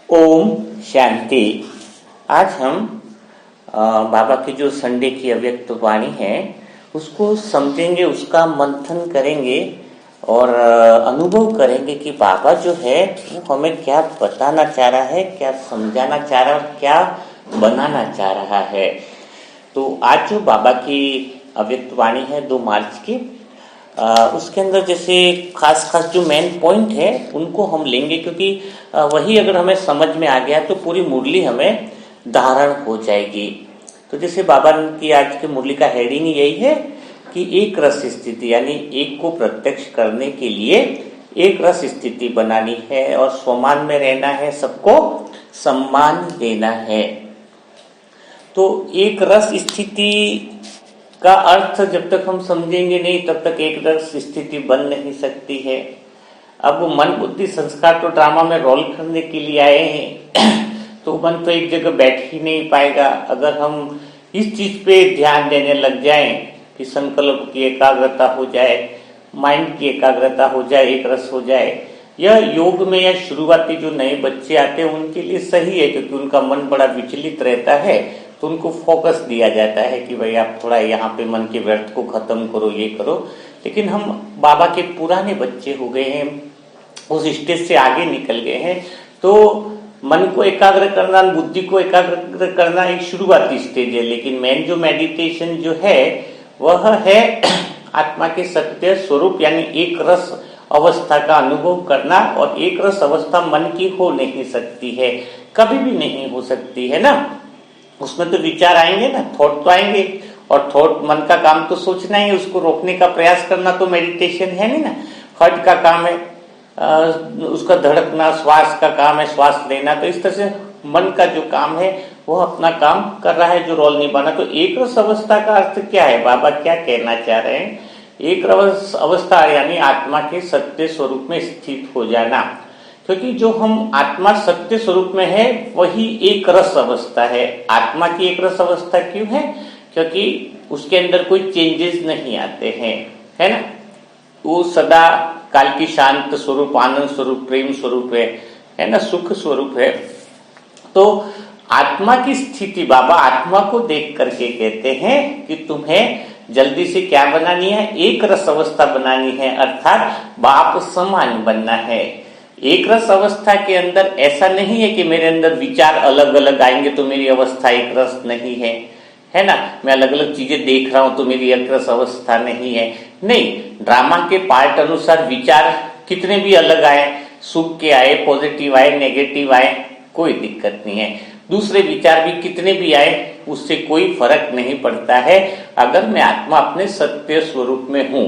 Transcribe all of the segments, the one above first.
ओम शांति। आज हम बाबा की जो संडे की अव्यक्त वाणी है उसको समझेंगे, उसका मंथन करेंगे और अनुभव करेंगे कि बाबा जो है वो हमें क्या बताना चाह रहा है, क्या समझाना चाह रहा है और क्या बनाना चाह रहा है। तो आज जो बाबा की अव्यक्त वाणी है 2 मार्च की, उसके अंदर जैसे खास जो मेन पॉइंट है उनको हम लेंगे, क्योंकि वही अगर हमें समझ में आ गया तो पूरी मुरली हमें धारण हो जाएगी। तो जैसे बाबा की आज की मुरली का हेडिंग यही है कि एक रस स्थिति, यानी एक को प्रत्यक्ष करने के लिए एक रस स्थिति बनानी है और स्वमान में रहना है, सबको सम्मान देना है। तो एक रस स्थिति का अर्थ जब तक हम समझेंगे नहीं तब तक एक रस स्थिति बन नहीं सकती है। अब मन बुद्धि संस्कार तो ड्रामा में रोल करने के लिए आए हैं तो मन तो एक जगह बैठ ही नहीं पाएगा। अगर हम इस चीज पे ध्यान देने लग जाएं कि संकल्प की एकाग्रता हो जाए, माइंड की एकाग्रता हो जाए, एक रस हो जाए, यह योग में या शुरुआती जो नए बच्चे आते हैं उनके लिए सही है, क्योंकि उनका मन बड़ा विचलित रहता है। तो उनको फोकस दिया जाता है कि भाई आप थोड़ा यहाँ पे मन के व्यर्थ को खत्म करो, ये करो। लेकिन हम बाबा के पुराने बच्चे हो गए हैं, उस स्टेज से आगे निकल गए हैं, तो मन को एकाग्र करना, बुद्धि को एकाग्र करना एक शुरुआती स्टेज है। लेकिन मेन जो मेडिटेशन जो है वह है आत्मा के सत्य स्वरूप, यानी एक रस अवस्था का अनुभव करना। और एक रस अवस्था मन की हो नहीं सकती है, कभी भी नहीं हो सकती है ना। उसमें तो विचार आएंगे ना, थॉट तो आएंगे, और थॉट मन का काम तो सोचना ही, उसको रोकने का प्रयास करना तो मेडिटेशन है नहीं ना। हार्ट का काम है उसका धड़कना, श्वास का काम है श्वास लेना। तो इस तरह से मन का जो काम है वो अपना काम कर रहा है, जो रोल निभाना। तो एक रस अवस्था का अर्थ क्या है, बाबा क्या कहना चाह रहे हैं? एक रस अवस्था यानी आत्मा के सत्य स्वरूप में स्थित हो जाना। क्योंकि जो हम आत्मा सत्य स्वरूप में है वही एक रस अवस्था है। आत्मा की एक रस अवस्था क्यों है? क्योंकि उसके अंदर कोई चेंजेस नहीं आते हैं, है ना। वो सदा काल की शांत स्वरूप, आनंद स्वरूप, प्रेम स्वरूप है ना, सुख स्वरूप है। तो आत्मा की स्थिति बाबा आत्मा को देख करके कहते हैं कि तुम्हें जल्दी से क्या बनानी है, एक रस अवस्था बनानी है, अर्थात बाप समान बनना है। एक रस अवस्था के अंदर ऐसा नहीं है कि मेरे अंदर विचार अलग अलग आएंगे तो मेरी अवस्था एक रस नहीं है ना। मैं अलग अलग चीजें देख रहा हूं तो मेरी एक रस अवस्था नहीं है। नहीं, ड्रामा के पार्ट अनुसार विचार कितने भी अलग आए, सुख के आए, पॉजिटिव आए, नेगेटिव आए, कोई दिक्कत नहीं है। दूसरे विचार भी कितने भी आए उससे कोई फर्क नहीं पड़ता है, अगर मैं आत्मा अपने सत्य स्वरूप में हूं।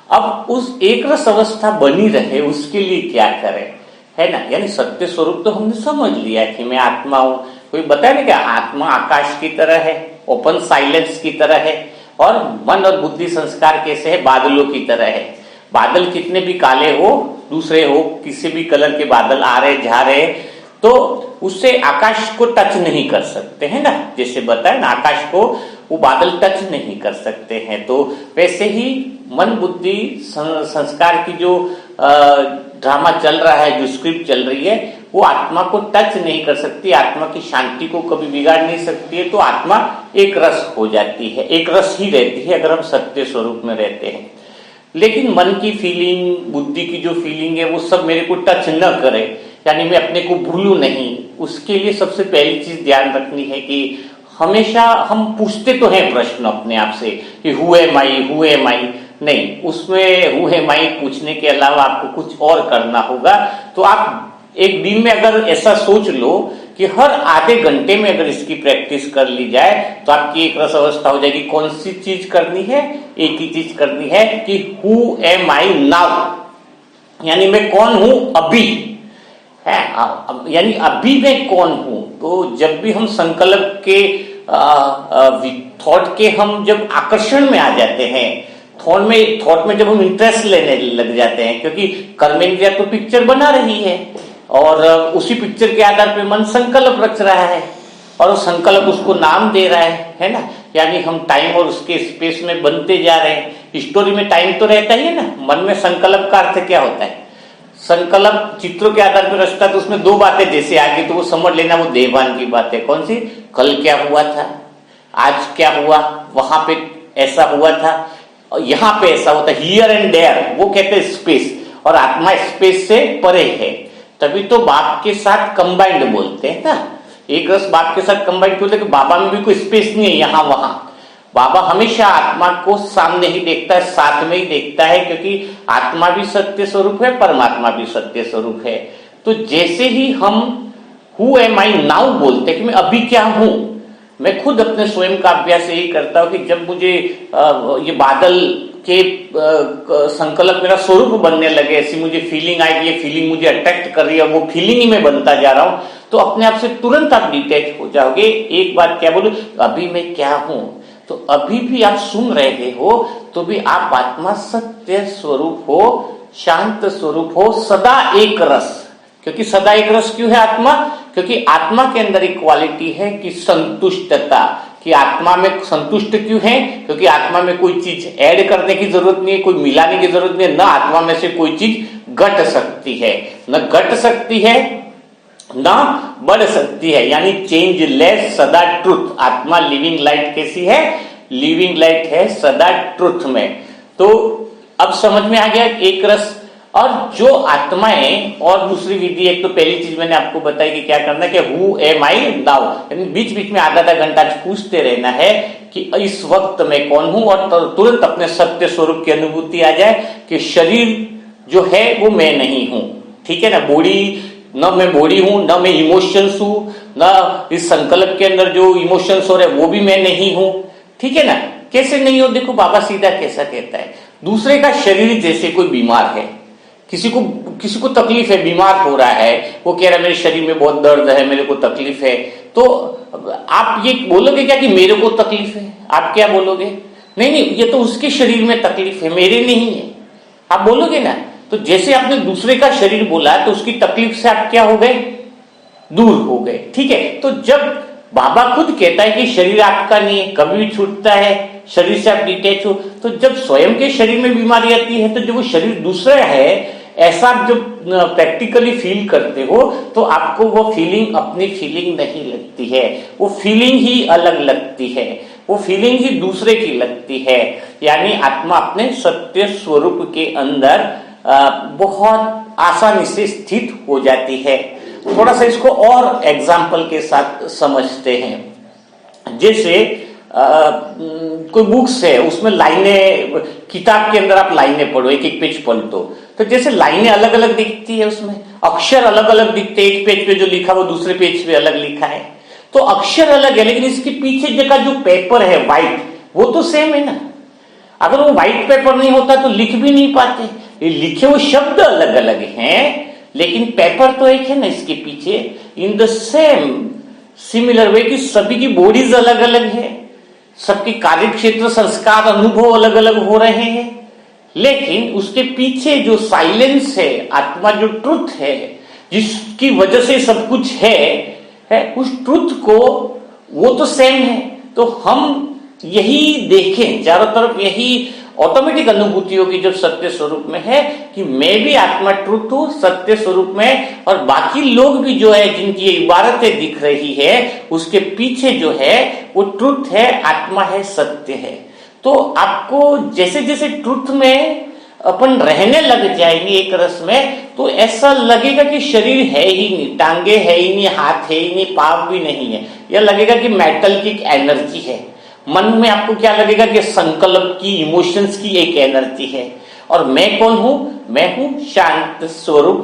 अब उस एक रस अवस्था बनी रहे उसके लिए क्या करें, है ना। यानी सत्य स्वरूप तो हमने समझ लिया कि मैं आत्मा हूं। कोई बताए ना कि आत्मा आकाश की तरह है, ओपन साइलेंस की तरह है, और मन और बुद्धि संस्कार कैसे है, बादलों की तरह है। बादल कितने भी काले हो, दूसरे हो, किसी भी कलर के बादल आ रहे जा रहे, तो उससे आकाश को टच नहीं कर सकते, है ना। जैसे बताए ना, आकाश को वो बादल टच नहीं कर सकते हैं। तो वैसे ही मन बुद्धि संस्कार की जो ड्रामा चल रहा है, जो स्क्रिप्ट चल रही है, वो आत्मा को टच नहीं कर सकती, आत्मा की शांति को कभी बिगाड़ नहीं सकती है। तो आत्मा एक रस हो जाती है, एक रस ही रहती है अगर हम सत्य स्वरूप में रहते हैं। लेकिन मन की फीलिंग, बुद्धि की जो फीलिंग है वो सब मेरे को टच न करे, यानी मैं अपने को भूलूं नहीं। उसके लिए सबसे पहली चीज ध्यान रखनी है कि हमेशा हम पूछते तो हैं प्रश्न अपने आप से कि हु एम आई। नहीं, उसमें हु एम आई पूछने के अलावा आपको कुछ और करना होगा। तो आप एक दिन में अगर ऐसा सोच लो कि हर आधे घंटे में अगर इसकी प्रैक्टिस कर ली जाए तो आपकी एक रस अवस्था हो जाएगी। कौन सी चीज करनी है? एक ही चीज करनी है कि हु एम आई नाउ, यानी मैं कौन हूं अभी है, यानी अभी मैं कौन हूं। तो जब भी हम संकल्प के थॉट के हम जब आकर्षण में आ जाते हैं, थॉट में जब हम इंटरेस्ट लेने लग जाते हैं, क्योंकि कर्मेंद्रिया तो पिक्चर बना रही है और उसी पिक्चर के आधार पे मन संकल्प रच रहा है और वो संकल्प उसको नाम दे रहा है ना। यानी हम टाइम और उसके स्पेस में बनते जा रहे हैं। स्टोरी में टाइम तो रहता ही है ना। मन में संकल्प का अर्थ क्या होता है? संकल्प चित्रों के आधार पर रचता, तो उसमें दो बातें जैसे आ गई तो वो समझ लेना वो देहभान की बात है। कौन सी? कल क्या हुआ था, आज क्या हुआ, वहां पे ऐसा हुआ था, और यहाँ पे ऐसा होता, हियर एंड देयर, वो कहते हैं स्पेस। और आत्मा स्पेस से परे है, तभी तो बाप के साथ कंबाइंड बोलते हैं ना। एक रस बाप के साथ कंबाइंड क्यों? कि बाबा में भी कोई स्पेस नहीं है यहाँ वहां। बाबा हमेशा आत्मा को सामने ही देखता है, साथ में ही देखता है, क्योंकि आत्मा भी सत्य स्वरूप है, परमात्मा भी सत्य स्वरूप है। तो जैसे ही हम हु एम आई नाउ बोलते हैं कि मैं अभी क्या हूं, मैं खुद अपने स्वयं का अभ्यास यही करता हूं कि जब मुझे ये बादल के संकल्प मेरा स्वरूप बनने लगे, ऐसी मुझे फीलिंग आई कि ये फीलिंग मुझे अट्रैक्ट कर रही है, वो फीलिंग ही मैं बनता जा रहा हूं, तो अपने आप से तुरंत आप डिटैच हो जाओगे। एक बात क्या बोलूं, अभी मैं क्या हूं, तो अभी भी आप सुन रहे हो तो भी आप आत्मा सत्य स्वरूप हो, शांत स्वरूप हो, सदा एक रस। क्योंकि सदा एक रस क्यों है आत्मा? क्योंकि आत्मा के अंदर एक क्वालिटी है कि संतुष्टता, कि आत्मा में संतुष्ट क्यों है? क्योंकि आत्मा में कोई चीज ऐड करने की जरूरत नहीं है, कोई मिलाने की जरूरत नहीं है, न आत्मा में से कोई चीज घट सकती है, न घट सकती है ना बढ़ सकती है, यानी चेंज लेस, सदा ट्रुथ। आत्मा लिविंग लाइट कैसी है? लिविंग लाइट है सदा ट्रुथ में। तो अब समझ में आ गया एक रस। और जो आत्माएं, और दूसरी विधि, एक तो पहली चीज मैंने आपको बताई कि क्या करना है कि हु एम आई नाउ, यानी बीच बीच में आधा आधा घंटा पूछते रहना है कि इस वक्त मैं कौन हूं, और तुरंत अपने सत्य स्वरूप की अनुभूति आ जाए कि शरीर जो है वो मैं नहीं हूं। ठीक है ना? बॉडी, न मैं बॉडी हूं, न मैं इमोशंस हूं, न इस संकल्प के अंदर जो इमोशंस हो रहे वो भी मैं नहीं हूं। ठीक है ना? कैसे नहीं हो? देखो बाबा सीधा कैसा कहता है, दूसरे का शरीर, जैसे कोई बीमार है, किसी को तकलीफ है, बीमार हो रहा है, वो कह रहा है मेरे शरीर में बहुत दर्द है, मेरे को तकलीफ है, तो आप ये बोलोगे क्या कि मेरे को तकलीफ है? आप क्या बोलोगे? नहीं नहीं, ये तो उसके शरीर में तकलीफ है, मेरे नहीं है, आप बोलोगे ना। तो जैसे आपने दूसरे का शरीर बोला तो उसकी तकलीफ से आप क्या हो गए? दूर हो गए। ठीक है? तो जब बाबा खुद कहता है कि शरीर आपका नहीं है, कभी भी छूटता है, शरीर से आप डिटैच हो, तो जब स्वयं के शरीर में बीमारी आती है, तो जब वो शरीर दूसरा है ऐसा आप जब प्रैक्टिकली फील करते हो, तो आपको वो फीलिंग अपनी फीलिंग नहीं लगती है, वो फीलिंग ही अलग लगती है, वो फीलिंग ही दूसरे की लगती है। यानी आत्मा अपने सत्य स्वरूप के अंदर बहुत आसानी से स्थित हो जाती है। थोड़ा सा इसको और एग्जाम्पल के साथ समझते हैं। जैसे कोई बुक्स है, उसमें लाइनें, किताब के अंदर आप लाइनें पढ़ो, एक एक पेज पलटो, तो जैसे लाइनें अलग अलग दिखती है, उसमें अक्षर अलग अलग दिखते हैं, एक पेज पे जो लिखा वो दूसरे पेज पे अलग लिखा है, तो अक्षर अलग है, लेकिन इसके पीछे का जो पेपर है व्हाइट, वो तो सेम है ना। अगर वो व्हाइट पेपर नहीं होता तो लिख भी नहीं पाते, ये लिखे हुए शब्द अलग अलग हैं, लेकिन पेपर तो एक है ना इसके पीछे। In the same similar way कि सभी की बॉडीज अलग अलग है, सबके कार्य क्षेत्र, संस्कार, अनुभव अलग अलग हो रहे हैं, लेकिन उसके पीछे जो साइलेंस है, आत्मा जो ट्रुथ है, जिसकी वजह से सब कुछ है उस ट्रुथ को, वो तो सेम है। तो हम यही देखें, चारों तरफ यही ऑटोमेटिक अनुभूति होगी जब सत्य स्वरूप में है कि मैं भी आत्मा ट्रुथ हूं सत्य स्वरूप में, और बाकी लोग भी जो है जिनकी इबारतें दिख रही है उसके पीछे जो है वो ट्रुथ है, आत्मा है, सत्य है। तो आपको जैसे जैसे ट्रुथ में अपन रहने लग जाएंगे एक रस में, तो ऐसा लगेगा कि शरीर है ही नहीं, टांगे है ही नहीं, हाथ है ही नहीं, पाँव भी नहीं है, यह लगेगा कि मेटल की एनर्जी है। मन में आपको क्या लगेगा कि संकल्प की, इमोशंस की एक एनर्जी है। और मैं कौन हूं? मैं हूं शांत स्वरूप,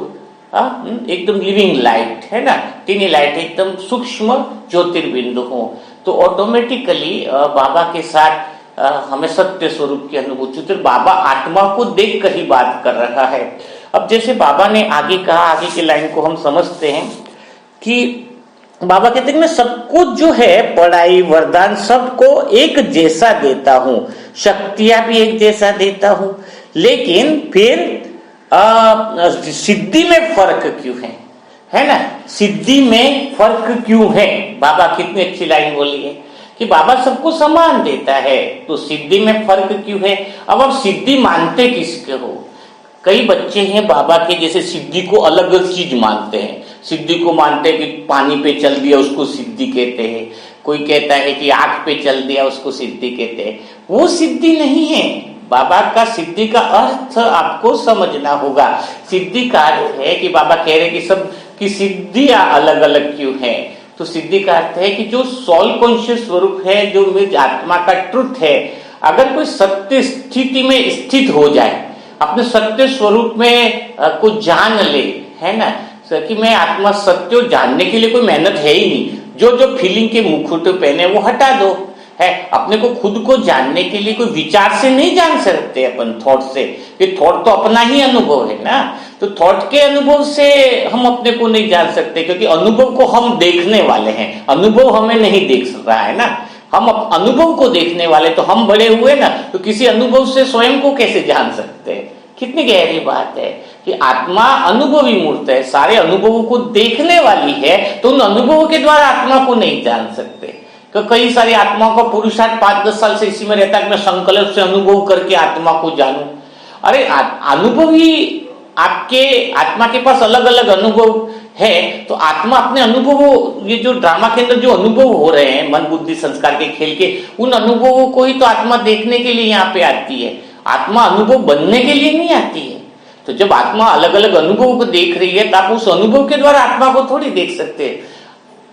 एकदम लिविंग लाइट है ना, टीनी लाइट, एकदम सूक्ष्म ज्योतिर्बिंदु हूं। तो ऑटोमेटिकली बाबा के साथ हमें सत्य स्वरूप की अनुभूति, तो बाबा आत्मा को देख कर ही बात कर रहा है। अब जैसे बाबा ने आगे कहा, आगे की लाइन को हम समझते हैं कि बाबा कहते हैं मैं सबको जो है पढ़ाई, वरदान, सबको एक जैसा देता हूं, शक्तियां भी एक जैसा देता हूं, लेकिन फिर सिद्धि में फर्क क्यों है ना? सिद्धि में फर्क क्यों है? बाबा कितनी अच्छी लाइन बोली है कि बाबा सबको समान देता है, तो सिद्धि में फर्क क्यों है? अब आप सिद्धि मानते किसके हो? कई बच्चे हैं बाबा के जैसे सिद्धि को अलग अलग चीज मानते हैं। सिद्धि को मानते हैं कि पानी पे चल दिया उसको सिद्धि कहते हैं, कोई कहता है कि आग पे चल दिया उसको सिद्धि कहते हैं। वो सिद्धि नहीं है। बाबा का सिद्धि का अर्थ आपको समझना होगा। सिद्धि का अर्थ है कि बाबा कह रहे कि सब की सिद्धियां अलग अलग क्यों है, तो सिद्धि का अर्थ है कि जो सोल कॉन्शियस स्वरूप है, जो मेरी आत्मा का ट्रुथ है, अगर कोई सत्य स्थिति में स्थित हो जाए, अपने सत्य स्वरूप में को जान ले, है ना, कि मैं आत्मा सत्य जानने के लिए कोई मेहनत है ही नहीं। जो जो फीलिंग के मुखौटे पहने वो हटा दो, है अपने को खुद को जानने के लिए कोई विचार से नहीं जान सकते अपन, थॉट से, कि थॉट तो अपना ही अनुभव है ना। तो थॉट के अनुभव से हम अपने को नहीं जान सकते, क्योंकि अनुभव को हम देखने वाले हैं, अनुभव हमें नहीं देख रहा है ना। हम अनुभव को देखने वाले तो हम बड़े हुए ना, तो किसी अनुभव से स्वयं को कैसे जान सकते हैं। कितनी गहरी बात है कि आत्मा अनुभवी मूर्त है, सारे अनुभवों को देखने वाली है, तो उन अनुभवों के द्वारा आत्मा को नहीं जान सकते। कई सारी आत्माओं का पुरुषार्थ 5-10 साल से इसी में रहता है कि मैं संकल्प से अनुभव करके आत्मा को जानूं। अरे अनुभव ही आपके आत्मा के पास अलग अलग अनुभव है, तो आत्मा अपने अनुभवों, ये जो ड्रामा के अंदर जो अनुभव हो रहे हैं मन बुद्धि संस्कार के खेल के, उन अनुभवों को ही तो आत्मा देखने के लिए यहाँ पे आती है। आत्मा अनुभव बनने के लिए नहीं आती है। तो जब आत्मा अलग अलग अनुभवों को देख रही है, तो आप उस अनुभव के द्वारा आत्मा को थोड़ी देख सकते हैं।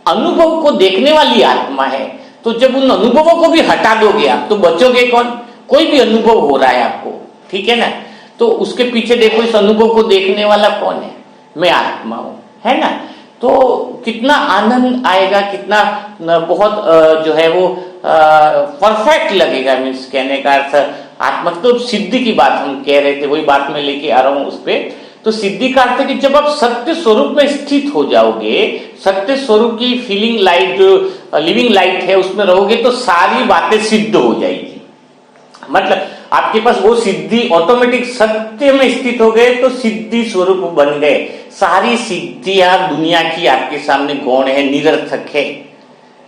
अनुभव को देखने वाली आत्मा है, तो जब उन अनुभवों को भी हटा दोगे आप, तो बचोगे कौन। कोई भी अनुभव हो रहा है आपको, ठीक है ना, तो उसके पीछे देखो इस अनुभव को देखने वाला कौन है, मैं आत्मा हूं, है ना। तो कितना आनंद आएगा, कितना बहुत जो है वो परफेक्ट लगेगा। मीन्स कहने का अर्थ आत्मा, तो सिद्धि की बात हम कह रहे थे, वही बात मैं लेके आ रहा हूं उस पर। तो सिद्धि का अर्थ है कि जब आप सत्य स्वरूप में स्थित हो जाओगे, सत्य स्वरूप की फीलिंग लाइट, लिविंग लाइट है, उसमें रहोगे, तो सारी बातें सिद्ध हो जाएगी। मतलब आपके पास वो सिद्धि ऑटोमेटिक, सत्य में स्थित हो गए तो सिद्धि स्वरूप बन गए। सारी सिद्धियां दुनिया की आपके सामने गौण है, निरर्थक है।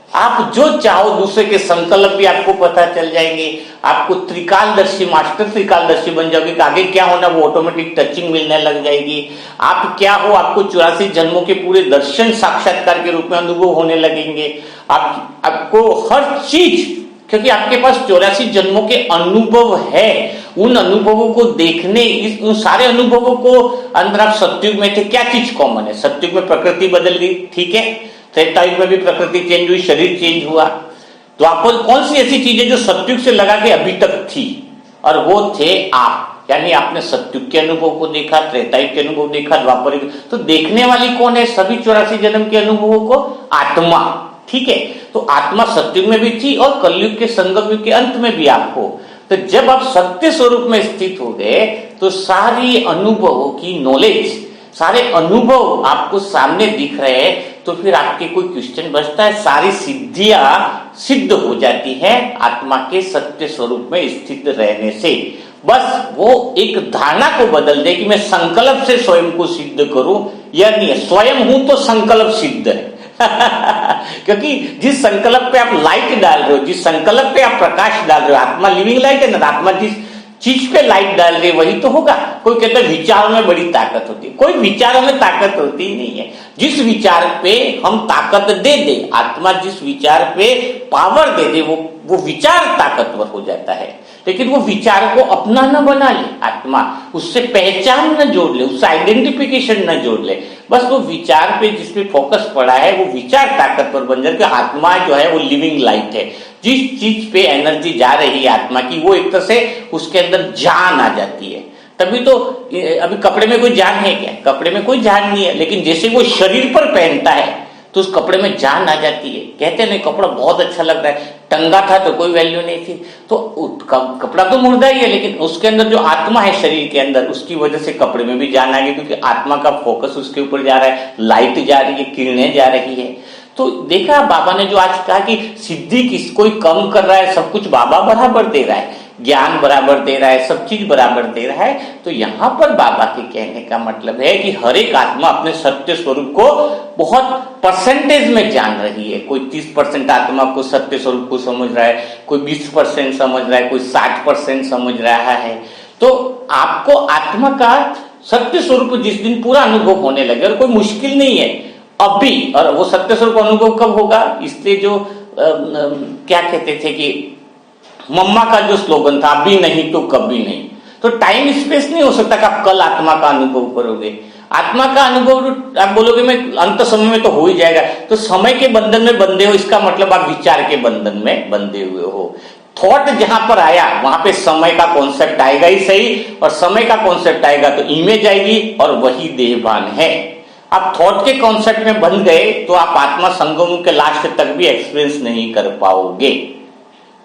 आप जो चाहो, दूसरे के संकल्प भी आपको पता चल जाएंगे। आपको त्रिकालदर्शी, मास्टर त्रिकालदर्शी बन जाओगे कि आगे क्या होना वो ऑटोमेटिक टचिंग मिलने लग जाएगी। आप क्या हो, आपको 84 जन्मों के पूरे दर्शन साक्षात्कार के रूप में अनुभव होने लगेंगे। आपको हर चीज, क्योंकि आपके पास 84 जन्मों के अनुभव है, उन अनुभवों को देखने, उन सारे अनुभवों को अंदर आप सत्युग में थे, क्या चीज कॉमन है। सत्युग में प्रकृति बदल गई, ठीक है, त्रेतायुग में भी प्रकृति चेंज हुई, शरीर चेंज हुआ। तो आपको कौन सी ऐसी चीजें जो सत्युग से लगा के अभी तक थी, और वो थे आप, यानी आपने सत्युग के अनुभव को देखा, त्रेतायुग के अनुभव देखा, द्वापर। तो देखने वाली कौन है सभी 84 जन्म के अनुभवों को, आत्मा, ठीक है। तो आत्मा सत्युग में भी थी और कलयुग के संगम युग के अंत में भी आपको। तो जब आप सत्य स्वरूप में स्थित हो गए, तो सारी अनुभवों की नॉलेज, सारे अनुभव आपको सामने दिख रहे हैं, तो फिर आपके कोई क्वेश्चन बचता है। सारी सिद्धियां सिद्ध हो जाती हैं आत्मा के सत्य स्वरूप में स्थित रहने से। बस वो एक धारणा को बदल दे कि मैं संकल्प से स्वयं को सिद्ध करूं, यह नहीं है। स्वयं हूं तो संकल्प सिद्ध है। क्योंकि जिस संकल्प पे आप लाइट डाल रहे हो, जिस संकल्प पे आप प्रकाश डाल रहे हो, आत्मा लिविंग लाइट है ना, आत्मा जिस चीज पे लाइट डाल रही है वही तो होगा। कोई कहता है विचारों में बड़ी ताकत होती है, कोई विचारों में ताकत होती ही नहीं है। जिस विचार पे हम ताकत दे दे, आत्मा जिस विचार पे पावर दे दे, वो विचार ताकतवर हो जाता है। लेकिन वो विचार को अपना न बना ले आत्मा, उससे पहचान न जोड़ ले, उससे आइडेंटिफिकेशन न जोड़ ले। बस वो विचार पे जिसपे फोकस पड़ा है, वो विचार ताकतवर बन जाए कि आत्मा जो है वो लिविंग लाइट है। जिस चीज पे एनर्जी जा रही है आत्मा की, वो एक तरह से उसके अंदर जान आ जाती है। तभी तो अभी कपड़े में कोई जान है क्या? कपड़े में कोई जान नहीं है, लेकिन जैसे वो शरीर पर पहनता है तो उस कपड़े में जान आ जाती है। कहते नहीं कपड़ा बहुत अच्छा लग रहा है, टंगा था तो कोई वैल्यू नहीं थी, तो कपड़ा तो मुर्दा ही है, लेकिन उसके अंदर जो आत्मा है शरीर के अंदर, उसकी वजह से कपड़े में भी जान आ गई, क्योंकि आत्मा का फोकस उसके ऊपर जा रहा है, लाइट जा रही है, किरणें जा रही है। तो देखा बाबा ने जो आज कहा कि सिद्धि किस कोई कम कर रहा है, सब कुछ बाबा बराबर दे रहा है, ज्ञान बराबर दे रहा है, सब चीज बराबर दे रहा है। तो यहाँ पर बाबा के कहने का मतलब है कि हर एक आत्मा अपने सत्य स्वरूप को बहुत परसेंटेज में जान रही है। कोई 30% आत्मा को सत्य स्वरूप को समझ रहा है, कोई 20% समझ रहा है, कोई 60% समझ रहा है। तो आपको आत्मा का सत्य स्वरूप जिस दिन पूरा अनुभव होने लगे, और कोई मुश्किल नहीं है अभी, और वो सत्य स्वरूप अनुभव कब होगा, इसलिए जो क्या कहते थे कि मम्मा का जो स्लोगन था, अभी नहीं तो कभी नहीं, तो टाइम स्पेस नहीं हो सकता कि आप कल आत्मा का अनुभव करोगे। आत्मा का अनुभव आप बोलोगे मैं अंत समय में तो हो ही जाएगा, तो समय के बंधन में बंधे हो, इसका मतलब आप विचार के बंधन में बंधे हुए हो। थॉट जहां पर आया वहां पे समय का कॉन्सेप्ट आएगा ही सही, और समय का कॉन्सेप्ट आएगा तो इमेज आएगी, और वही देहभान है। आप थॉट के कॉन्सेप्ट में बंध गए तो आप आत्मा संगम के लास्ट तक भी एक्सपीरियंस नहीं कर पाओगे।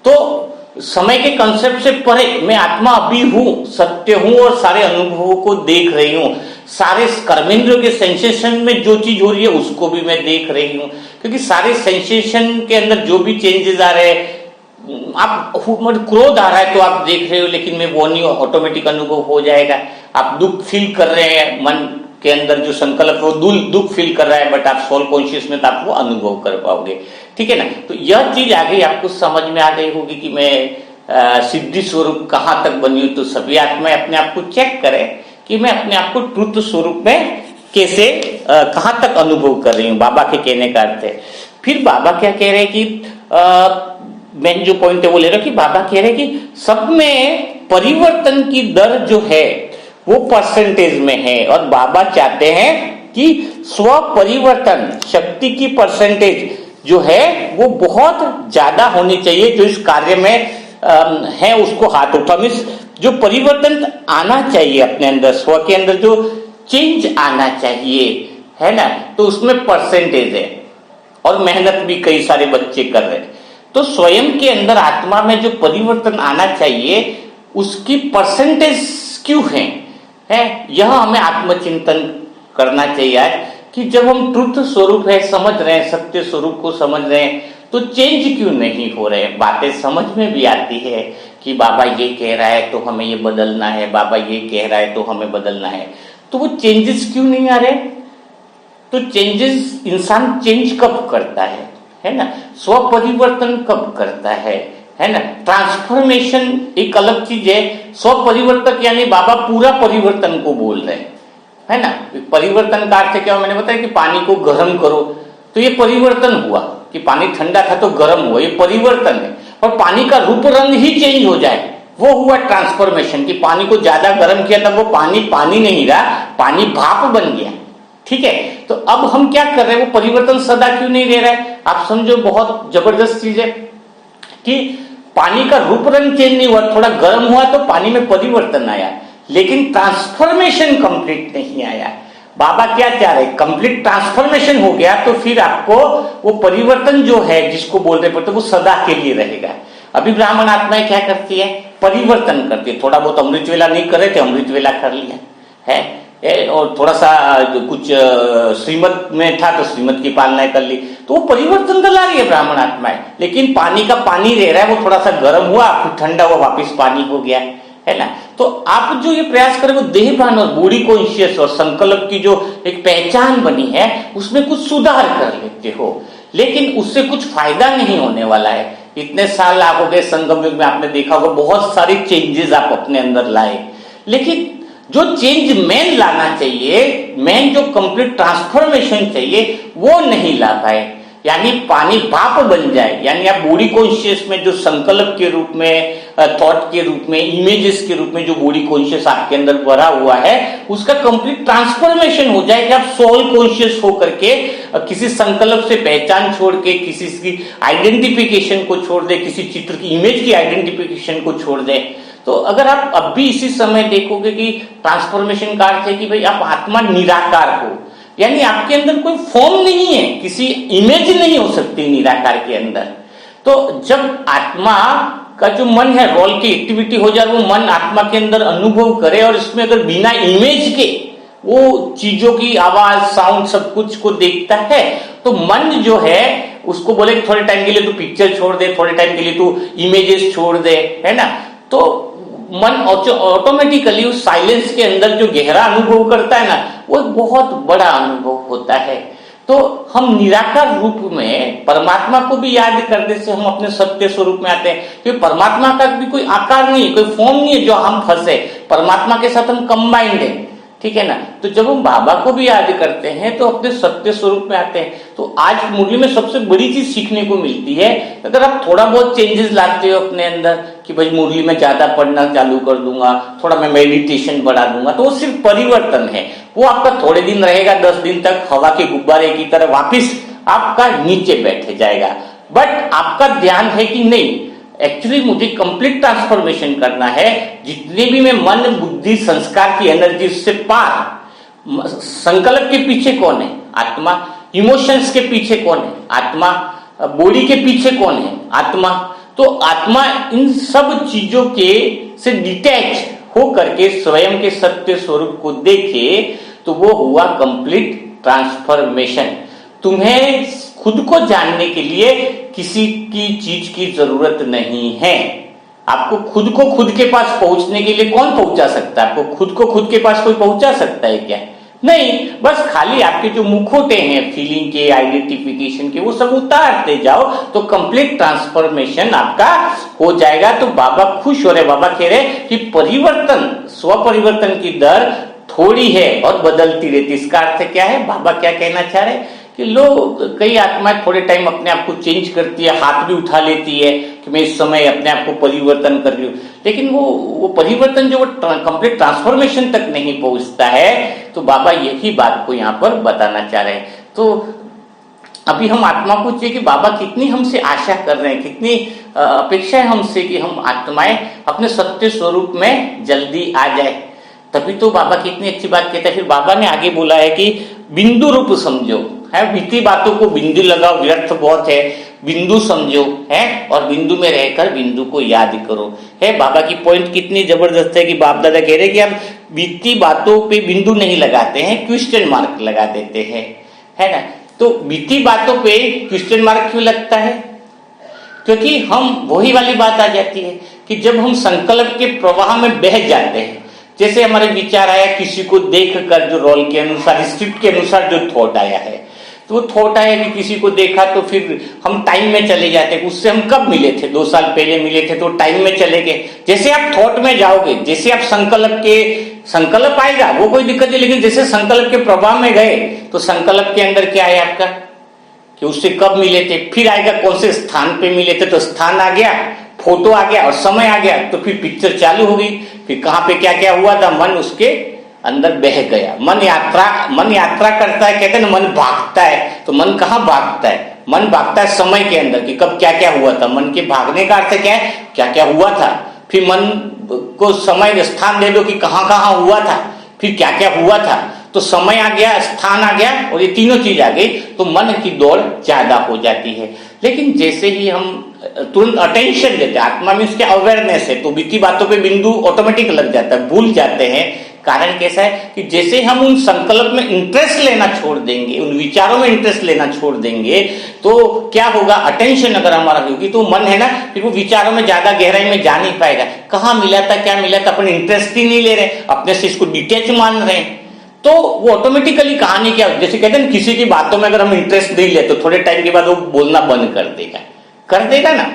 तो समय के कंसेप्ट से परे मैं आत्मा अभी हूं, सत्य हूं, और सारे अनुभवों को देख रही हूं, सारे कर्मेंद्रियों के सेंसेशन में जो चीज हो रही है उसको भी मैं देख रही हूं, क्योंकि सारे सेंसेशन के अंदर जो भी चेंजेस आ रहे हैं, आप क्रोध आ रहा है तो आप देख रहे हो, लेकिन मैं वो नहीं, ऑटोमेटिक अनुभव हो जाएगा। आप दुख फील कर रहे हैं, मन के अंदर जो संकल्प वो दुख फील कर रहा है, बट आप सोल कॉन्शियस में तो आप वो अनुभव कर पाओगे, ठीक है ना। तो यह चीज आ गई, आपको समझ में आ गई होगी कि मैं सिद्धि स्वरूप कहां तक बनी हूं। तो सभी आत्माएं अपने आप को चेक करें कि मैं अपने आप को ट्रुथ स्वरूप में कैसे कहां तक अनुभव कर रही हूं, बाबा के कहने का अर्थ है। फिर बाबा क्या कह रहे हैं कि मेन जो पॉइंट है वो ले रहा कि बाबा कह रहे हैं कि सब में परिवर्तन की दर जो है वो परसेंटेज में है, और बाबा चाहते हैं कि स्व परिवर्तन शक्ति की परसेंटेज जो है वो बहुत ज्यादा होनी चाहिए। जो इस कार्य में है उसको हाथ उठा, मीन्स जो परिवर्तन आना चाहिए अपने अंदर, स्व के अंदर जो चेंज आना चाहिए, है ना, तो उसमें परसेंटेज है, और मेहनत भी कई सारे बच्चे कर रहे हैं। तो स्वयं के अंदर आत्मा में जो परिवर्तन आना चाहिए उसकी परसेंटेज क्यों है यह हमें आत्मचिंतन करना चाहिए आज, कि जब हम ट्रुथ स्वरूप है समझ रहे हैं, सत्य स्वरूप को समझ रहे हैं, तो चेंज क्यों नहीं हो रहे। बातें समझ में भी आती है कि बाबा ये कह रहा है तो हमें ये बदलना है, बाबा ये कह रहा है तो हमें बदलना है, तो वो चेंजेस क्यों नहीं आ रहे। तो चेंजेस, इंसान चेंज कब करता है ना, स्व परिवर्तन कब करता है ना। ट्रांसफॉर्मेशन एक अलग चीज है, स्व परिवर्तक यानी बाबा पूरा परिवर्तन को बोल रहे हैं, है ना। परिवर्तन का अर्थ क्या, मैंने बताया कि पानी को गर्म करो तो ये परिवर्तन हुआ, कि पानी ठंडा था तो गर्म हुआ, ये परिवर्तन है। और पानी का रूप रंग ही चेंज हो जाए वो हुआ ट्रांसफॉर्मेशन, कि पानी को ज्यादा गर्म किया तब वो पानी नहीं रहा, पानी भाप बन गया, ठीक है। तो अब हम क्या कर रहे हैं, वो परिवर्तन सदा क्यों नहीं रह रहा है। आप समझो बहुत जबरदस्त चीज है कि पानी का रूप रंग चेंज नहीं हुआ, थोड़ा गर्म हुआ तो पानी में परिवर्तन आया, लेकिन ट्रांसफॉर्मेशन कंप्लीट नहीं आया। बाबा क्या चाह रहे, कंप्लीट ट्रांसफॉर्मेशन हो गया तो फिर आपको वो परिवर्तन जो है जिसको बोल रहे पड़ते वो सदा के लिए रहेगा। अभी ब्राह्मण आत्माएं क्या करती है, परिवर्तन करती है। थोड़ा बहुत अमृत वेला नहीं कर रहे थे, अमृत वेला कर लिया है, और थोड़ा सा कुछ श्रीमत में था तो श्रीमत की पालना कर ली, तो वो परिवर्तन तो ला रही है ब्राह्मण आत्माएं। लेकिन पानी का पानी रह रहा है, वो थोड़ा सा गर्म हुआ फिर ठंडा हुआ वापिस पानी हो गया, है ना। तो आप जो ये प्रयास करें वो देहभान और बॉडी कॉन्शियस और संकल्प की जो एक पहचान बनी है उसमें कुछ सुधार कर लेते हो, लेकिन उससे कुछ फायदा नहीं होने वाला है। इतने साल आप हो गए संगम युग में, आपने देखा होगा बहुत सारी चेंजेस आप अपने अंदर लाए, लेकिन जो चेंज मेन लाना चाहिए, मेन जो कंप्लीट ट्रांसफॉर्मेशन चाहिए वो नहीं ला पाए। यानी पानी भाप बन जाए, यानी आप बॉडी कॉन्शियस में जो संकल्प के रूप में, थॉट के रूप में, इमेजेस के रूप में जो बॉडी कॉन्शियस आपके अंदर भरा हुआ है उसका कंप्लीट ट्रांसफॉर्मेशन हो जाए कि आप सोल कॉन्शियस होकर के किसी संकल्प से पहचान छोड़ के, किसी की आइडेंटिफिकेशन को छोड़ दे, किसी चित्र की इमेज की आइडेंटिफिकेशन को छोड़ दे। तो अगर आप अब भी इसी समय देखोगे कि ट्रांसफॉर्मेशन का अर्थ है कि भाई आप आत्मा निराकार हो, यानी आपके अंदर कोई फॉर्म नहीं है, किसी इमेज नहीं हो सकती निराकार के अंदर। तो जब आत्मा का जो मन है रोल की एक्टिविटी हो जाए, वो मन आत्मा के अंदर अनुभव करे, और इसमें अगर बिना इमेज के वो चीजों की आवाज, साउंड, सब कुछ को देखता है, तो मन जो है उसको बोले थोड़े टाइम के लिए तू पिक्चर छोड़ दे, थोड़े टाइम के लिए तू इमेजेस छोड़ दे, है ना। तो मन ऑटोमेटिकली उस साइलेंस के अंदर जो गहरा अनुभव करता है ना, वो एक बहुत बड़ा अनुभव होता है। तो हम निराकार रूप में परमात्मा को भी याद करने से हम अपने सत्य स्वरूप में आते हैं, क्योंकि परमात्मा का भी कोई आकार नहीं है, कोई फॉर्म नहीं है जो हम फंसे, परमात्मा के साथ हम कंबाइंड है, ठीक है ना। तो जब हम बाबा को भी याद करते हैं तो अपने सत्य स्वरूप में आते हैं। तो आज मुरली में सबसे बड़ी चीज सीखने को मिलती है, अगर आप थोड़ा बहुत चेंजेस लाते हो अपने अंदर कि भाई मुरली में ज्यादा पढ़ना चालू कर दूंगा, थोड़ा मैं मेडिटेशन बढ़ा दूंगा, तो वो सिर्फ परिवर्तन है। वो आपका थोड़े दिन रहेगा, 10 दिन तक हवा के गुब्बारे की तरह वापिस आपका नीचे बैठ जाएगा। बट आपका ध्यान है कि नहीं, एक्चुअली मुझे कंप्लीट ट्रांसफॉर्मेशन करना है। जितने भी मैं मन बुद्धि संस्कार की एनर्जी से पार, संकल्प के पीछे कौन है? आत्मा। इमोशंस के पीछे कौन है? आत्मा। बॉडी के पीछे कौन है? आत्मा। तो आत्मा इन सब चीजों के से डिटैच हो करके स्वयं के सत्य स्वरूप को देखे तो वो हुआ कंप्लीट ट्रांसफॉर्मेशन। तुम्हें खुद को जानने के लिए किसी की चीज की जरूरत नहीं है। आपको खुद को खुद के पास पहुंचने के लिए कौन पहुंचा सकता है? आपको खुद को खुद के पास कोई पहुंचा सकता है क्या? नहीं, बस खाली आपके जो मुखौटे हैं फीलिंग के, आइडेंटिफिकेशन के, वो सब उतारते जाओ तो कंप्लीट ट्रांसफॉर्मेशन आपका हो जाएगा। तो बाबा खुश हो रहे, बाबा कह रहे कि परिवर्तन, स्व परिवर्तन की दर थोड़ी है और बदलती रहती। इसका अर्थ क्या है? बाबा क्या कहना चाह रहे कि लोग, कई आत्माएं थोड़े टाइम अपने आप को चेंज करती है, हाथ भी उठा लेती है कि मैं इस समय अपने आप को परिवर्तन कर रही हूँ, लेकिन वो परिवर्तन जो वो कंप्लीट ट्रांसफॉर्मेशन तक नहीं पहुंचता है। तो बाबा यही बात को यहाँ पर बताना चाह रहे हैं। तो अभी हम आत्मा को चाहिए कि बाबा कितनी हमसे आशा कर रहे हैं, कितनी अपेक्षा है हमसे कि हम आत्माएं अपने सत्य स्वरूप में जल्दी आ जाए। तभी तो बाबा कितनी अच्छी बात कहते हैं। फिर बाबा ने आगे बोला है कि बिंदु रूप समझो, है, बीती बातों को बिंदु लगाओ, व्यर्थ बहुत है, बिंदु समझो, है, और बिंदु में रहकर बिंदु को याद करो। है, बाबा की पॉइंट कितनी जबरदस्त है कि बाप दादा कह रहे हैं कि हम बीती बातों पे बिंदु नहीं लगाते हैं, क्वेश्चन मार्क लगा देते हैं, है ना। तो बीती बातों पे क्वेश्चन मार्क क्यों लगता है? क्योंकि हम, वही वाली बात आ जाती है कि जब हम संकल्प के प्रवाह में बह जाते हैं, जैसे हमारे विचार आया, किसी को देख कर जो रोल के अनुसार, स्क्रिप्ट के अनुसार जो थॉट आया है, तो वो थॉट आया कि किसी को देखा तो फिर हम टाइम में चले जाते। उससे हम कब मिले थे? 2 साल पहले मिले थे, तो टाइम में चले गए। जैसे आप थॉट में जाओगे, जैसे आप संकल्प आएगा वो कोई दिक्कत नहीं, लेकिन जैसे संकल्प के प्रभाव में गए तो संकल्प के अंदर क्या है आपका कि उससे कब मिले थे, फिर आएगा कौन से स्थान पे मिले थे, तो स्थान आ गया, फोटो आ गया और समय आ गया, तो फिर पिक्चर चालू हो गई। फिर कहां पे क्या क्या हुआ था, मन उसके अंदर बह गया। मन यात्रा करता है, कहते हैं ना, मन भागता है। तो मन कहाँ भागता है? मन भागता है समय के अंदर कि कब क्या क्या हुआ था। मन के भागने का अर्थ क्या है? क्या क्या हुआ था। फिर मन को समय स्थान दे दो कि कहाँ कहाँ हुआ था, फिर क्या क्या हुआ था। तो समय आ गया, स्थान आ गया और ये तीनों चीज आ गई, तो मन की दौड़ ज्यादा हो जाती है। लेकिन जैसे ही हम तुरंत अटेंशन देते हैं, आत्मा में उसके अवेयरनेस है, तो बीती बातों पे बिंदु ऑटोमेटिक लग जाता है, भूल जाते हैं। कारण कैसा है कि जैसे हम उन संकल्प में इंटरेस्ट लेना छोड़ देंगे, उन विचारों में इंटरेस्ट लेना छोड़ देंगे, तो क्या होगा? अटेंशन अगर हमारा होगी तो मन है ना, फिर वो विचारों में ज्यादा गहराई में जा नहीं पाएगा। कहाँ मिला था, क्या मिला था, अपन इंटरेस्ट ही नहीं ले रहे, अपने से इसको डिटेच मान रहे हैं, तो वो ऑटोमेटिकली कहानी क्या, जैसे कहते हैं किसी की बातों में अगर हम इंटरेस्ट नहीं ले तो थोड़े टाइम के बाद वो बोलना बंद कर देगा ना।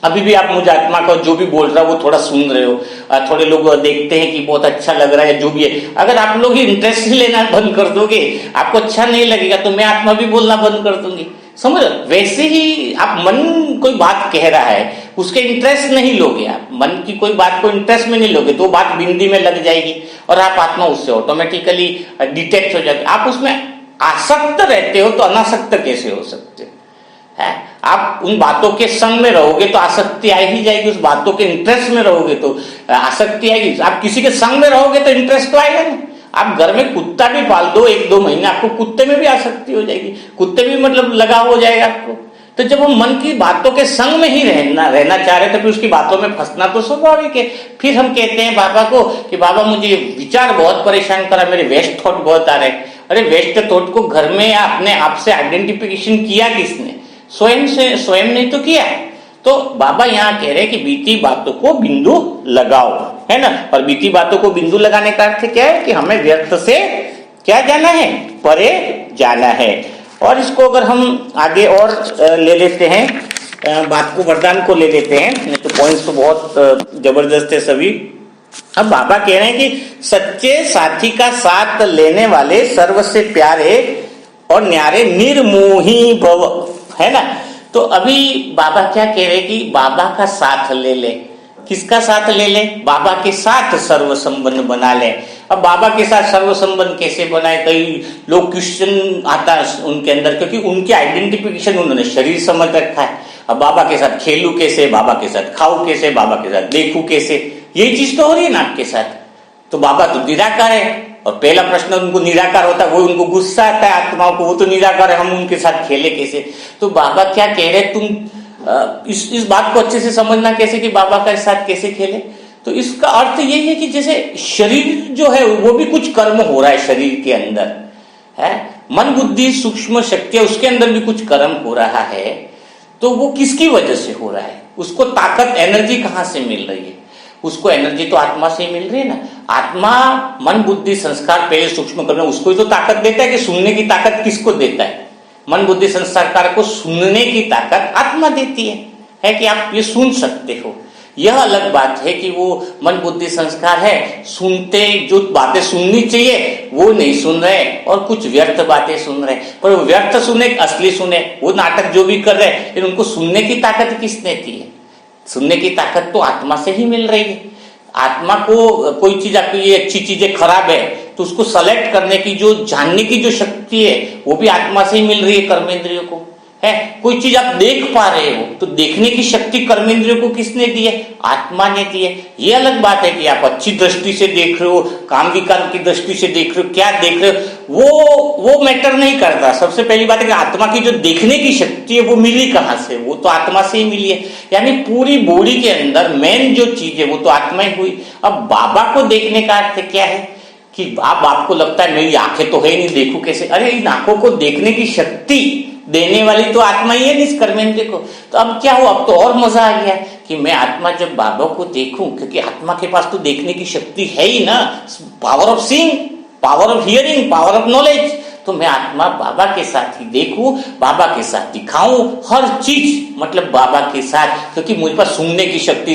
अभी भी आप मुझे आत्मा का जो भी बोल रहा है वो थोड़ा सुन रहे हो, थोड़े लोग देखते हैं कि बहुत अच्छा लग रहा है, जो भी है। अगर आप लोग इंटरेस्ट ही लेना बंद कर दोगे, आपको अच्छा नहीं लगेगा, तो मैं आत्मा भी बोलना बंद कर दूंगी। समझ, वैसे ही आप मन कोई बात कह रहा है, उसके इंटरेस्ट नहीं लोगे, आप मन की कोई बात को इंटरेस्ट में नहीं लोगे, तो बात बिंदी में लग जाएगी और आप आत्मा उससे ऑटोमेटिकली डिटेक्ट हो जाएगी। आप उसमें आसक्त रहते हो तो अनासक्त कैसे हो सकते है? आप उन बातों के संग में रहोगे तो आसक्ति आ ही जाएगी, उस बातों के इंटरेस्ट में रहोगे तो आसक्ति आएगी। आप किसी के संग में रहोगे तो इंटरेस्ट तो आएगा नहीं। आप घर में कुत्ता भी पाल दो 1-2 महीने, आपको कुत्ते में भी आसक्ति हो जाएगी, कुत्ते भी मतलब लगाव हो जाएगा आपको। तो जब हम मन की बातों के संग में ही रहना चाह रहे तो फिर उसकी बातों में फंसना तो स्वाभाविक है। फिर हम कहते हैं बाबा को कि बाबा मुझे विचार बहुत परेशान करा, मेरे वेस्ट थॉट बहुत आ रहे। अरे वेस्ट थॉट को घर में अपने आप से आइडेंटिफिकेशन किया किसने? स्वयं ने तो किया। तो बाबा यहाँ कह रहे हैं कि बीती बातों को बिंदु लगाओ, है ना। और बीती बातों को बिंदु लगाने का अर्थ क्या है कि हमें व्यर्थ से क्या जाना है, परे जाना है। और इसको अगर हम आगे और ले लेते हैं, बात को वरदान को ले लेते हैं, नहीं तो पॉइंट्स तो बहुत जबरदस्त है सभी। अब बाबा कह रहे हैं कि सच्चे साथी का साथ लेने वाले सर्व से प्यारे और न्यारे निर्मोही भव, है ना। तो अभी बाबा क्या कह रहे हैं कि बाबा का साथ ले ले। किसका साथ ले ले? बाबा के साथ सर्व संबंध बना ले। अब बाबा के साथ सर्व संबंध कैसे बनाए? कई लोग क्वेश्चन आता है उनके अंदर, क्योंकि उनकी आइडेंटिफिकेशन उन्होंने शरीर समझ रखा है। अब बाबा के साथ खेलू कैसे, बाबा के साथ खाऊ कैसे, बाबा के साथ देखू कैसे, यही चीज तो हो रही है ना आपके साथ। तो बाबा तो निराकार है, और पहला प्रश्न उनको निराकार होता है, वो उनको गुस्सा आता है आत्माओं को, वो तो निराकार है, हम उनके साथ खेले कैसे। तो बाबा क्या कह रहे, तुम इस बात को अच्छे से समझना कैसे कि बाबा के साथ कैसे खेले। तो इसका अर्थ यही है कि जैसे शरीर जो है वो भी कुछ कर्म हो रहा है शरीर के अंदर है, मन बुद्धि सूक्ष्म शक्तियां उसके अंदर भी कुछ कर्म हो रहा है। तो वो किसकी वजह से हो रहा है? उसको ताकत एनर्जी कहां से मिल रही है? उसको एनर्जी तो आत्मा से ही मिल रही है ना। आत्मा मन बुद्धि संस्कार पहले सूक्ष्म कर्म उसको ही तो ताकत देता है। कि सुनने की ताकत किसको देता है? मन बुद्धि संस्कार को सुनने की ताकत आत्मा देती है कि आप ये सुन सकते हो। यह अलग बात है कि वो मन बुद्धि संस्कार है, सुनते जो बातें सुननी चाहिए वो नहीं सुन रहे और कुछ व्यर्थ बातें सुन रहे। पर वो व्यर्थ सुने असली सुने, वो नाटक जो भी कर रहे हैं, लेकिन उनको सुनने की ताकत किसने दी है? सुनने की ताकत तो आत्मा से ही मिल रही है। आत्मा को कोई चीज आपकी ये अच्छी चीजें खराब है तो उसको सेलेक्ट करने की जो जानने की जो शक्ति है वो भी आत्मा से ही मिल रही है कर्मेंद्रियों को है। कोई चीज आप देख पा रहे हो तो देखने की शक्ति कर्मेंद्रियों को किसने दी है? आत्मा ने दी है। ये अलग बात है कि आप अच्छी दृष्टि से देख रहे हो, काम विकार की दृष्टि से देख रहे हो, क्या देख रहे हो वो मैटर नहीं करता। सबसे पहली बात है कि आत्मा की जो देखने की शक्ति है वो मिली कहां से? वो तो आत्मा से ही मिली है। यानी पूरी बॉडी के अंदर मेन जो चीज है वो तो आत्मा ही हुई। अब बाबा को देखने का अर्थ क्या है कि आपको लगता है मेरी आंखें तो है नहीं, देखूं कैसे? अरे इन आंखों को देखने की शक्ति देने वाली तो आत्मा ही है इस कर्मेंद्रिय को। तो अब क्या हुआ? अब तो और मजा आ गया कि मैं आत्मा जब बाबा को देखूं, क्योंकि आत्मा के पास तो देखने की शक्ति है ही ना, power of seeing, power of hearing, power of knowledge. तो मैं आत्मा बाबा के साथ ही देखूं, बाबा के साथ दिखाऊं हर चीज, मतलब बाबा के साथ, क्योंकि मुझे पास सुनने की शक्ति,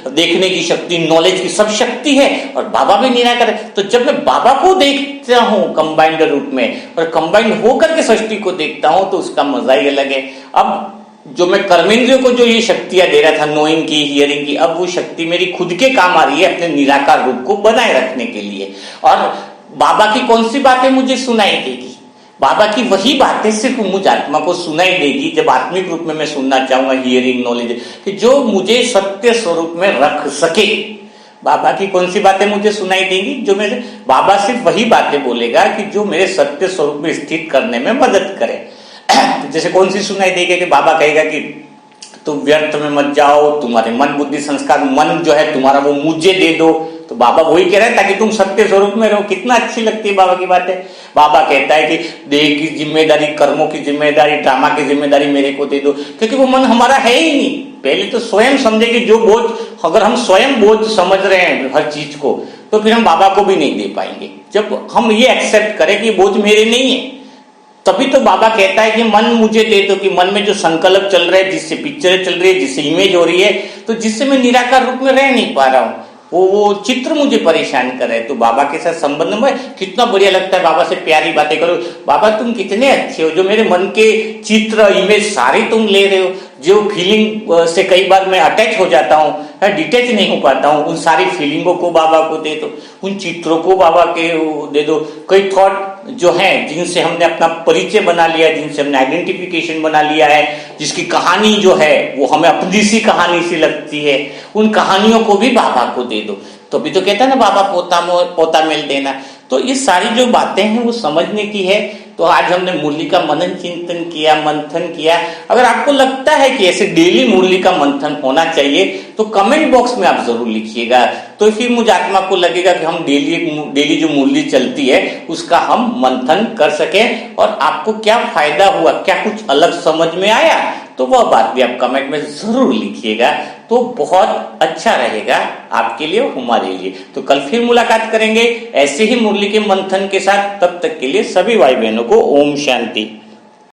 देखने की शक्ति, नॉलेज की सब शक्ति है और बाबा भी निराकार है। तो जब मैं बाबा को देखता हूं कंबाइंड रूप में और कंबाइंड होकर के सृष्टि को देखता हूं तो उसका मजा ही अलग है। अब जो मैं कर्मेंद्रियों को जो ये शक्तियां दे रहा था, नोइंग की, हियरिंग की, अब वो शक्ति मेरी खुद के काम आ रही है अपने निराकार रूप को बनाए रखने के लिए। और बाबा की कौन सी बातें मुझे सुनाई देगी? बाबा की वही बातें सिर्फ मुझ आत्मा को सुनाई देगी जब आत्मिक रूप में मैं सुनना चाहूंगा, हियरिंग नॉलेज, कि जो मुझे सत्य स्वरूप में रख सके। बाबा की कौन सी बातें मुझे सुनाई देंगी? जो मेरे बाबा सिर्फ वही बातें बोलेगा कि जो मेरे सत्य स्वरूप में स्थित करने में मदद करे। जैसे कौन सी सुनाई देगी कि बाबा कहेगा कि तुम व्यर्थ में मत जाओ, तुम्हारे मन बुद्धि संस्कार, मन जो है तुम्हारा वो मुझे दे दो। तो बाबा वही कह रहा है ताकि तुम सत्य स्वरूप में रहो। कितना अच्छी लगती है बाबा की बातें। बाबा कहता है कि देह की जिम्मेदारी, कर्मों की जिम्मेदारी, ड्रामा की जिम्मेदारी मेरे को दे दो, क्योंकि वो मन हमारा है ही नहीं। पहले तो स्वयं समझे कि जो बोझ, अगर हम स्वयं बोझ समझ रहे हैं हर चीज को, तो फिर हम बाबा को भी नहीं दे पाएंगे। जब हम ये एक्सेप्ट करें कि बोझ मेरे नहीं है, तभी तो बाबा कहता है कि मन मुझे दे दो, कि मन में जो संकल्प चल रहे हैं, जिससे पिक्चरें चल रही है, जिससे इमेज हो रही है, तो जिससे मैं निराकार रूप में रह नहीं पा रहा हूं, वो चित्र मुझे परेशान कर रहे हैं। तो बाबा के साथ संबंध में कितना बढ़िया लगता है। बाबा से प्यारी बातें करो, बाबा तुम कितने अच्छे हो, जो मेरे मन के चित्र इमेज सारे तुम ले रहे हो। जो फीलिंग से कई बार मैं अटैच हो जाता हूँ, डिटैच नहीं हो पाता हूँ, उन सारी फीलिंगों को बाबा को दे दो, उन चित्रों को बाबा के दे दो। कई थॉट जो हैं जिनसे हमने अपना परिचय बना लिया, जिनसे हमने आइडेंटिफिकेशन बना लिया है, जिसकी कहानी जो है वो हमें अपनी सी कहानी सी लगती है, उन कहानियों को भी बाबा को दे दो। तो भी तो कहता है ना बाबा पोता मेल देना। तो ये सारी जो बातें हैं वो समझने की है। तो आज हमने मुरली का मनन चिंतन किया, मंथन किया। अगर आपको लगता है कि ऐसे डेली मुरली का मंथन होना चाहिए तो कमेंट बॉक्स में आप जरूर लिखिएगा। तो फिर मुझे आत्मा को लगेगा कि हम डेली जो मुरली चलती है उसका हम मंथन कर सकें। और आपको क्या फायदा हुआ, क्या कुछ अलग समझ में आया, तो वह बात भी आप कमेंट में जरूर लिखिएगा। तो बहुत अच्छा रहेगा आपके लिए और हमारे लिए। तो कल फिर मुलाकात करेंगे ऐसे ही मुरली के मंथन के साथ। तब तक के लिए सभी भाई बहनों को ओम शांति।